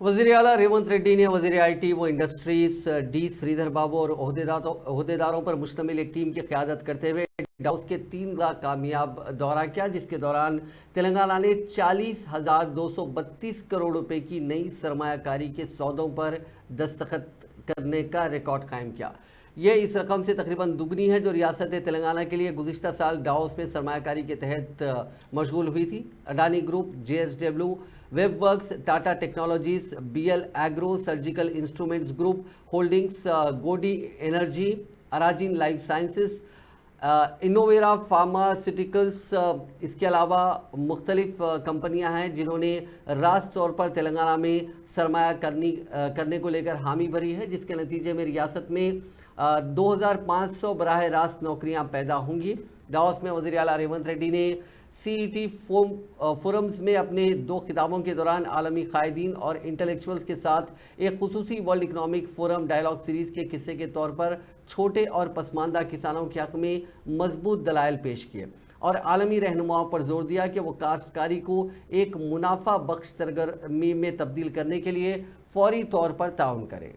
वज़ीर आला रेवंत रेड्डी ने वज़ीर IT व इंडस्ट्रीज डी श्रीधर बाबू और ओहदेदारों पर मुश्तमिल एक टीम की क़यादत करते हुए डाउस के 3 का कामयाब दौरा किया, जिसके दौरान तेलंगाना ने 40,232 करोड़ रुपए की नई सरमायाकारी के सौदों पर दस्तखत करने का रिकॉर्ड कायम किया। ये इस रकम से तकरीबन दुगनी है जो रियासत तेलंगाना के लिए गुज़िश्ता साल डाउस में सरमायाकारी के तहत मशगूल हुई थी। Adani group, JSW, WebWerks, Tata technologies, BL agro, surgical instruments group holdings, Godi energy, Aragen life sciences, Innovera pharmaceuticals, इसके अलावा मुख्तलिफ कंपनियां हैं जिन्होंने रास्त तौर पर तेलंगाना में सरमाया करने को लेकर हामी भरी है, जिसके नतीजे में रियासत में 2500 बराह रास्त नौकरियां पैदा होंगी। डावोस में वज़ीर आला रेवंत रेड्डी ने CET फोरम्स में अपने 2 खिताबों के दौरान आलमी कायदीन और इंटेलेक्चुअल्स के साथ एक खुसूसी World Economic Forum dialogue series के हिस्से के तौर पर छोटे और पसमानदा किसानों के हक़ में मजबूत दलाइल पेश किए और आलमी रहनुमाओं पर जोर दिया कि वो काश्तकारी को एक मुनाफा बख्श सरगर्मी में तब्दील करने के लिए फौरी तौर पर ताउन करें।